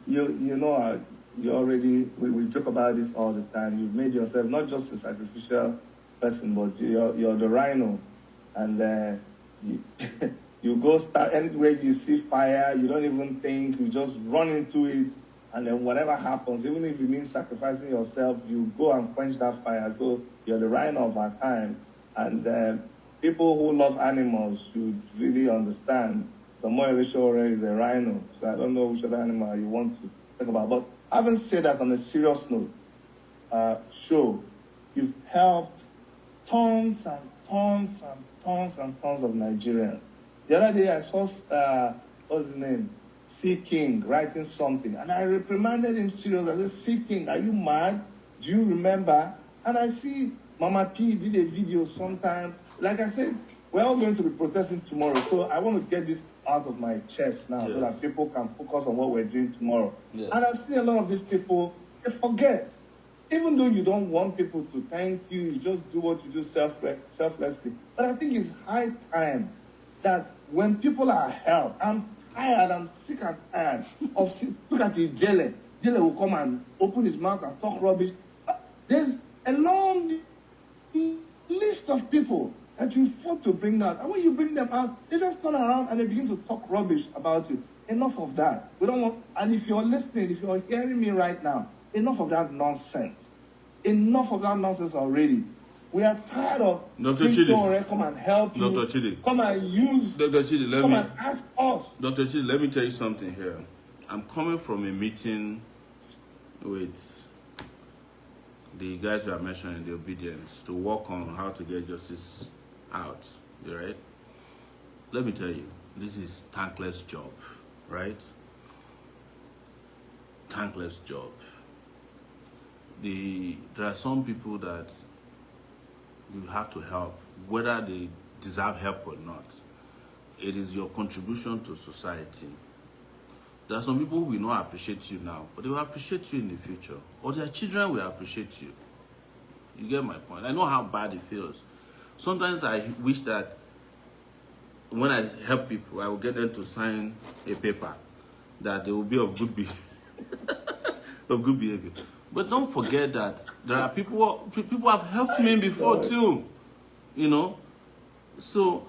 you know, you already, we joke about this all the time. You've made yourself not just a sacrificial person, but you're the rhino. And you, you go start anywhere you see fire, you don't even think, you just run into it. And then whatever happens, even if it means sacrificing yourself, you go and quench that fire. So you're the rhino of our time. And people who love animals should really understand Omoyele Sowore is a rhino. So I don't know which other animal you want to talk about. But having said that, on a serious note, show, you've helped tons and tons and tons and tons of Nigerians. The other day I saw, what's his name? C. King writing something. And I reprimanded him seriously. I said, C. King, are you mad? Do you remember? And I see Mama P did a video sometime. Like I said, we're all going to be protesting tomorrow. So I want to get this out of my chest now so that people can focus on what we're doing tomorrow. And I've seen a lot of these people, they forget. Even though you don't want people to thank you, you just do what you do selflessly. But I think it's high time that when people are helped, I'm tired, I'm sick and tired of look at Ijele. Ijele will come and open his mouth and talk rubbish. There's a long list of people that you fought to bring out. And when you bring them out, they just turn around and they begin to talk rubbish about you. Enough of that. We don't want, and if you're listening, if you're hearing me right now, enough of that nonsense. Enough of that nonsense already. We are tired of Dr. Chidi, come and help you. Dr. Chidi, come and use. Dr. Chidi, and ask us. Dr. Chidi, let me tell you something here. I'm coming from a meeting with the guys you are mentioning, the obedience, to work on how to get justice out, right? Let me tell you, this is thankless job, right? Thankless job. There are some people that you have to help, whether they deserve help or not. It is your contribution to society. There are some people who will not appreciate you now, but they will appreciate you in the future. Or their children will appreciate you. You get my point? I know how bad it feels. Sometimes I wish that when I help people, I will get them to sign a paper that they will be of good behavior. Of good behavior. But don't forget that there are people have helped me before too. You know? So,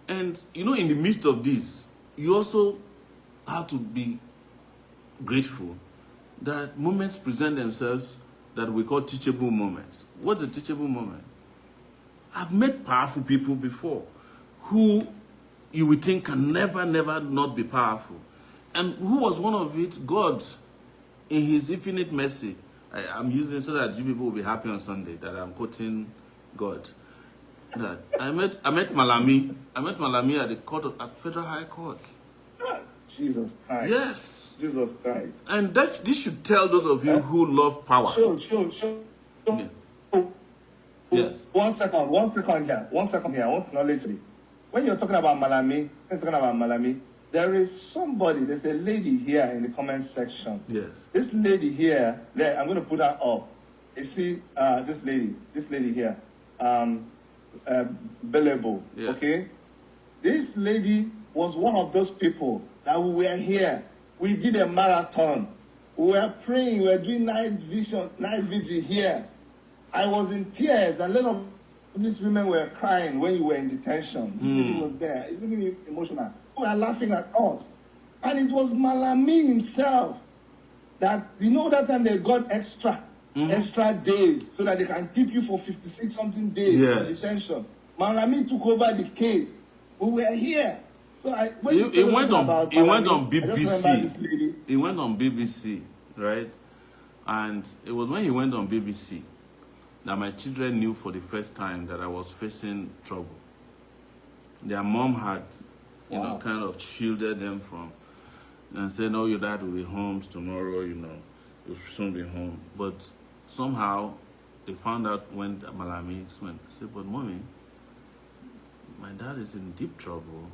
and you know, in the midst of this, you also have to be grateful that moments present themselves that we call teachable moments. What's a teachable moment? I've met powerful people before who you would think can never not be powerful. And who was one of it? God, in his infinite mercy. I'm using so that you people will be happy on Sunday that I'm quoting God. That I met Malami. I met Malami at the Federal High Court. Jesus Christ. Yes. Jesus Christ. And this should tell those of you who love power. Sure. Yeah. Yes. One second here. I want to acknowledge you. When you're talking about Malami, there is somebody, there's a lady here in the comment section. Yes. This lady here, I'm going to put her up. You see, this lady here, Bellebo, yeah. Okay? This lady was one of those people that we were here. We did a marathon. We were praying, we were doing night vigil here. I was in tears, and a lot of these women were crying when you were in detention. This lady was there. It's making me emotional. They were laughing at us. And it was Malami himself that, you know, that time they got extra days so that they can keep you for 56-something days in detention. Malami took over the case. We were here. So It went on BBC. It went on BBC, right? And it was when he went on BBC that my children knew for the first time that I was facing trouble. Their mom had, you know, kind of shielded them from, and said, "No, your dad will be home tomorrow. You know, you'll soon be home." But somehow they found out when Malami went. I said, "But mommy, my dad is in deep trouble.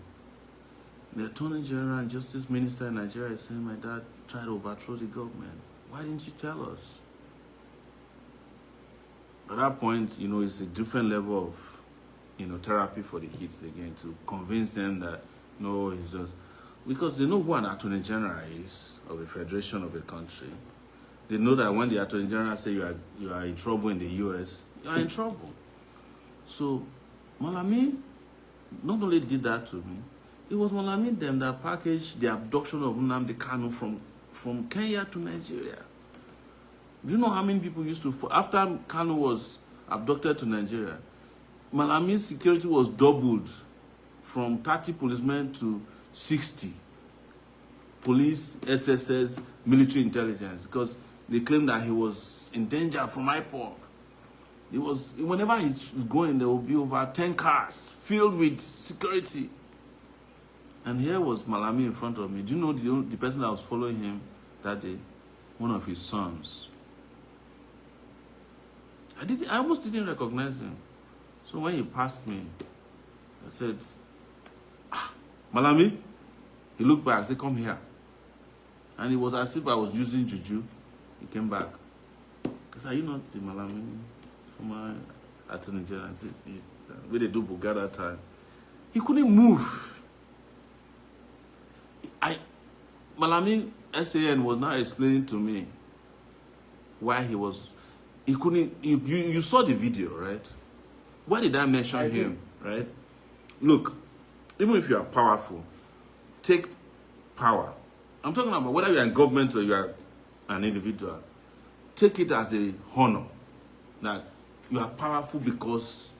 The Attorney General and Justice Minister in Nigeria is saying my dad tried to overthrow the government. Why didn't you tell us?" At that point, you know, it's a different level of, you know, therapy for the kids again to convince them that, no, it's just, Because they know who an attorney general is of a federation of a country. They know that when the attorney general say you are in trouble in the US, you are in trouble. So Malami not only did that to me, it was Malami them that packaged the abduction of Nnamdi Kanu from Kenya to Nigeria. Do you know how many people used to, after Kanu was abducted to Nigeria, Malami's security was doubled from 30 policemen to 60. Police, SSS, military intelligence, because they claimed that he was in danger from IPOB. Whenever he's going, there will be over 10 cars filled with security. And here was Malami in front of me. Do you know the person that was following him that day? One of his sons. I almost didn't recognize him. So when he passed me, I said, Malami? He looked back, said, come here. And it was as if I was using juju. He came back. I said, are you not the Malami? Former Attorney General. I said, where they do Bugada time. He couldn't move. Malami SAN was now explaining to me why he couldn't, you saw the video, right? Why did I mention him, right? Look, even if you are powerful, take power. I'm talking about whether you're in government or you are an individual. Take it as a honor that you are powerful because,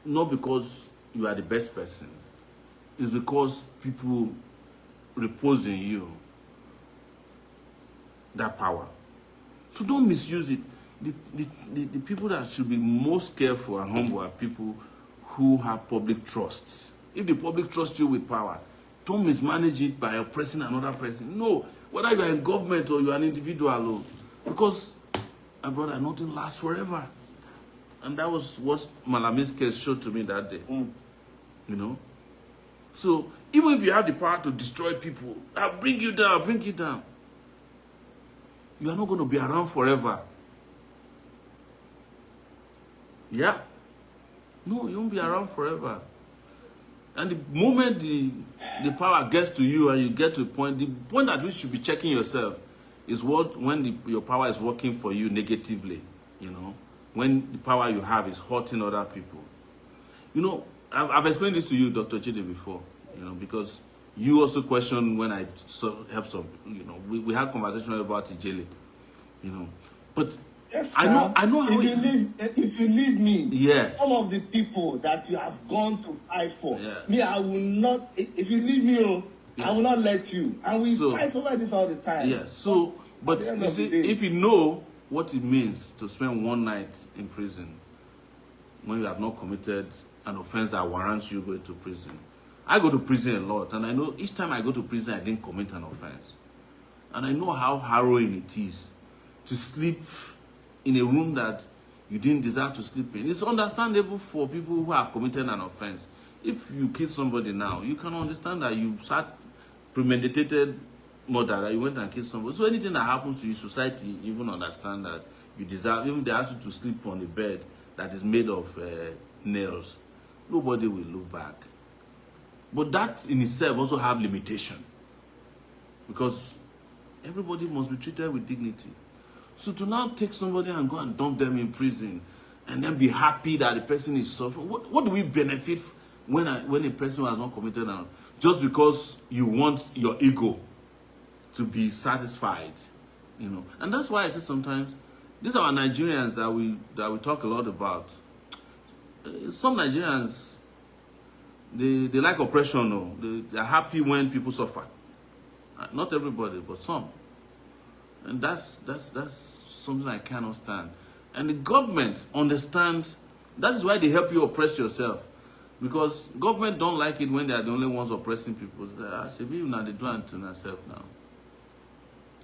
not because you are the best person. It's because people repose in you that power. So don't misuse it. The people that should be most careful and humble are people who have public trust. If the public trusts you with power, don't mismanage it by oppressing another person. No, whether you are in government or you are an individual, because, my brother, nothing lasts forever. And that was what Malami's case showed to me that day. You know? So, even if you have the power to destroy people, I'll bring you down, I'll bring you down. You are not going to be around forever. Yeah? No, you won't be around forever. And the moment the power gets to you and you get to the point at which you should be checking yourself is when your power is working for you negatively, you know, when the power you have is hurting other people. You know, I've explained this to you, Dr. Chidi, before, you know, because you also questioned when I helped some, you know, we had conversation about Ijele, you know, but yes, I know how if you leave me, yes, some of the people that you have gone to fight for, yeah, me, I will not, if you leave me, yes, I will not let you. And we fight over this all the time. Yes, so, but you see, if you know what it means to spend one night in prison when you have not committed an offense that warrants you going to prison. I go to prison a lot, and I know each time I go to prison, I didn't commit an offense. And I know how harrowing it is to sleep in a room that you didn't deserve to sleep in. It's understandable for people who have committed an offense. If you kill somebody now, you can understand that you start premeditated murder, that you went and killed somebody. So anything that happens to you, society even understand that you deserve, even they ask you to sleep on a bed that is made of nails, nobody will look back. But that in itself also have limitation, because everybody must be treated with dignity. So to now take somebody and go and dump them in prison and then be happy that the person is suffering, what do we benefit when a person has not committed an, just because you want your ego to be satisfied, you know? And that's why I say sometimes these are Nigerians that we talk a lot about. Some Nigerians, they like oppression, no? They're happy when people suffer. Not everybody, but some. And that's something I cannot stand. And the government understands. That is why they help you oppress yourself. Because government don't like it when they are the only ones oppressing people. So they say, now they do it to themselves now.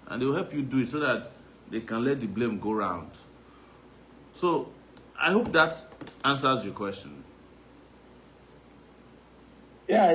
And they will help you do it so that they can let the blame go round. So I hope that answers your question. Yeah.